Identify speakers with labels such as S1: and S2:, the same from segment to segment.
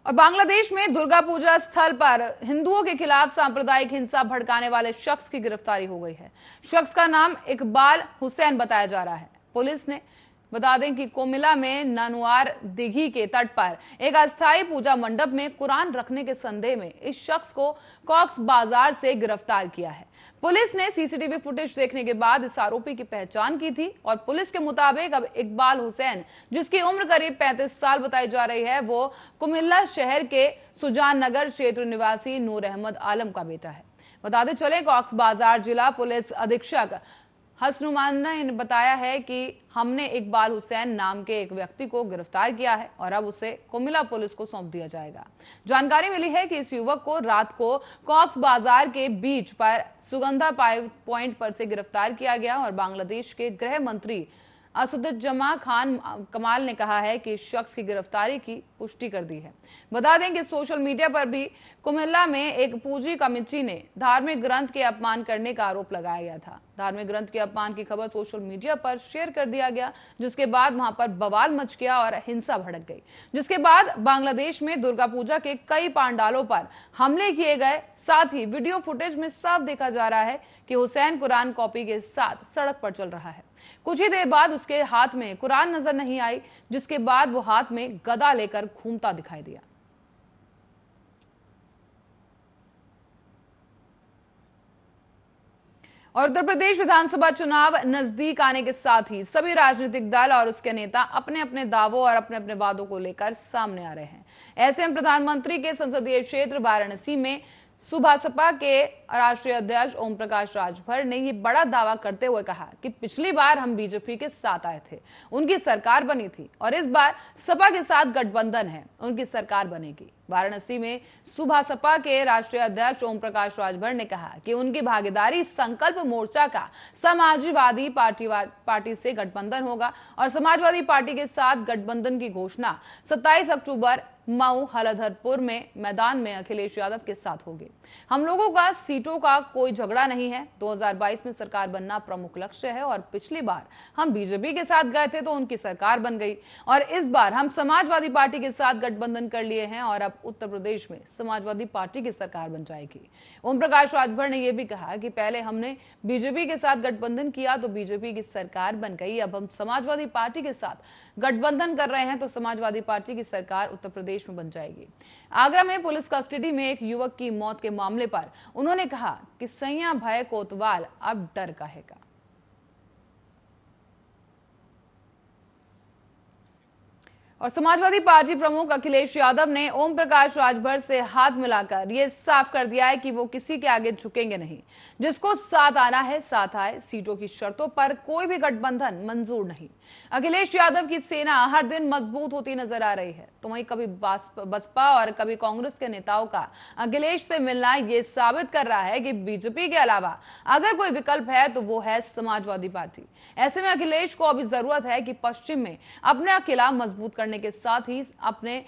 S1: और बांग्लादेश में दुर्गा पूजा स्थल पर हिंदुओं के खिलाफ सांप्रदायिक हिंसा भड़काने वाले शख्स की गिरफ्तारी हो गई है। शख्स का नाम इकबाल हुसैन बताया जा रहा है। पुलिस ने बता दें कि कोमिला में ननुआर दिघी के तट पर एक अस्थायी पूजा मंडप में कुरान रखने के संदेह में इस शख्स को कॉक्स बाजार से गिरफ्तार किया है। पुलिस ने सीसीटीवी फुटेज देखने के बाद इस आरोपी की पहचान की थी और पुलिस के मुताबिक अब इकबाल हुसैन, जिसकी उम्र करीब 35 साल बताई जा रही है, वो कुमिल्ला शहर के सुजान नगर क्षेत्र निवासी नूर अहमद आलम का बेटा है। बताते चले, कॉक्स बाजार जिला पुलिस अधीक्षक हसनुमाना ने बताया है कि हमने इकबाल हुसैन नाम के एक व्यक्ति को गिरफ्तार किया है और अब उसे कुमिल्ला पुलिस को सौंप दिया जाएगा। जानकारी मिली है कि इस युवक को रात को कॉक्स बाजार के बीच पर सुगंधा पॉइंट पर से गिरफ्तार किया गया और बांग्लादेश के गृह मंत्री असदुज्जमा खान कमाल ने कहा है कि इस शख्स की गिरफ्तारी की पुष्टि कर दी है। बता दें कि सोशल मीडिया पर भी कुमिल्ला में एक पूजी कमेटी ने धार्मिक ग्रंथ के अपमान करने का आरोप लगाया गया था। धार्मिक ग्रंथ के अपमान की खबर सोशल मीडिया पर शेयर कर दिया गया, जिसके बाद वहां पर बवाल मच गया और हिंसा भड़क गई। जिसके बाद बांग्लादेश में दुर्गा पूजा के कई पंडालों पर हमले किए गए। साथ ही वीडियो फुटेज में साफ देखा जा रहा है कि हुसैन कुरान कॉपी के साथ सड़क पर चल रहा है। कुछ ही देर बाद उसके हाथ में कुरान नजर नहीं आई, जिसके बाद वो हाथ में गदा लेकर घूमता दिखाई दिया। और उत्तर प्रदेश विधानसभा चुनाव नजदीक आने के साथ ही सभी राजनीतिक दल और उसके नेता अपने अपने दावों और अपने अपने वादों को लेकर सामने आ रहे हैं। ऐसे में प्रधानमंत्री के संसदीय क्षेत्र वाराणसी में सुभासपा के राष्ट्रीय अध्यक्ष ओम प्रकाश राजभर ने ये बड़ा दावा करते हुए कहा कि पिछली बार हम बीजेपी के साथ आए थे, उनकी सरकार बनी थी और इस बार सपा के साथ गठबंधन है, उनकी सरकार बनेगी। वाराणसी में सुभासपा के राष्ट्रीय अध्यक्ष ओम प्रकाश राजभर ने कहा कि उनकी भागीदारी संकल्प मोर्चा का समाजवादी पार्टी से गठबंधन होगा और समाजवादी पार्टी के साथ गठबंधन की घोषणा 27 अक्टूबर मऊ हलधरपुर में मैदान में अखिलेश यादव के साथ होगी। हम लोगों का सीटों का कोई झगड़ा नहीं है। 2022 में सरकार बनना प्रमुख लक्ष्य है और पिछली बार हम बीजेपी के साथ गए थे तो उनकी सरकार बन गई और इस बार हम समाजवादी पार्टी के साथ गठबंधन कर लिए हैं और अब उत्तर प्रदेश में समाजवादी पार्टी की सरकार बन जाएगी। ओम प्रकाश राजभर ने यह भी कहा कि पहले हमने बीजेपी के साथ गठबंधन किया तो बीजेपी की सरकार बन गई, अब हम समाजवादी पार्टी के साथ गठबंधन कर रहे हैं तो समाजवादी पार्टी की सरकार उत्तर प्रदेश में बन जाएगी। आगरा में पुलिस कस्टडी में एक युवक की मौत के मामले पर उन्होंने कहा कि सैया भय कोतवाल अब डर कहेगा। और समाजवादी पार्टी प्रमुख अखिलेश यादव ने ओम प्रकाश राजभर से हाथ मिलाकर यह साफ कर दिया है कि वो किसी के आगे झुकेंगे नहीं। जिसको साथ आना है साथ आए, सीटों की शर्तों पर कोई भी गठबंधन मंजूर नहीं। अखिलेश यादव की सेना हर दिन मजबूत होती नजर आ रही है तो वहीं कभी बसपा और कभी कांग्रेस के नेताओं का अखिलेश से मिलना ये साबित कर रहा है कि बीजेपी के अलावा अगर कोई विकल्प है तो वो है समाजवादी पार्टी। ऐसे में अखिलेश को अभी जरूरत है कि पश्चिम में अपना किला मजबूत करने के साथ ही अपने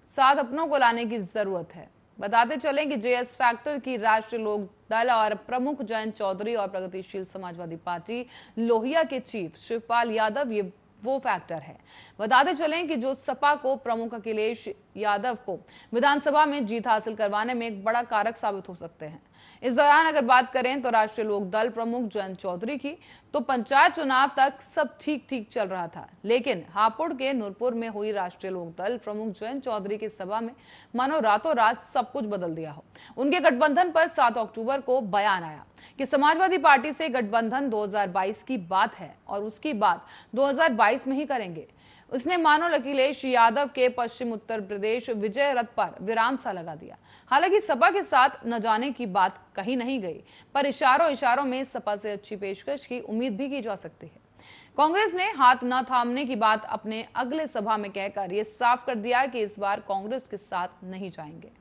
S1: साथ अपनों को लाने की जरूरत है। बताते चलें कि जेएस फैक्टर की राष्ट्रीय लोक दल और प्रमुख जयंत चौधरी और प्रगतिशील समाजवादी पार्टी लोहिया के चीफ शिवपाल यादव ये वो फैक्टर है। बताते चलें कि जो सपा को प्रमुख अखिलेश यादव को विधानसभा में जीत हासिल करवाने में एक बड़ा कारक साबित हो सकते हैं। इस दौरान अगर बात करें तो राष्ट्रीय लोक दल प्रमुख जयंत चौधरी की तो पंचायत चुनाव तक सब ठीक चल रहा था, लेकिन हापुड़ के नूरपुर में हुई राष्ट्रीय लोक दल प्रमुख जयंत चौधरी की सभा में मानो रातों रात सब कुछ बदल दिया हो। उनके गठबंधन पर 7 अक्टूबर को बयान आया कि समाजवादी पार्टी से गठबंधन 2022 की बात है और उसकी बात 2022 में ही करेंगे। उसने मानो अखिलेश यादव के पश्चिम उत्तर प्रदेश विजय रथ पर विराम सा लगा दिया। हालांकि सपा के साथ न जाने की बात कही नहीं गई, पर इशारों में सपा से अच्छी पेशकश की उम्मीद भी की जा सकती है। कांग्रेस ने हाथ न थामने की बात अपने अगले सभा में कहकर यह साफ कर दिया कि इस बार कांग्रेस के साथ नहीं जाएंगे।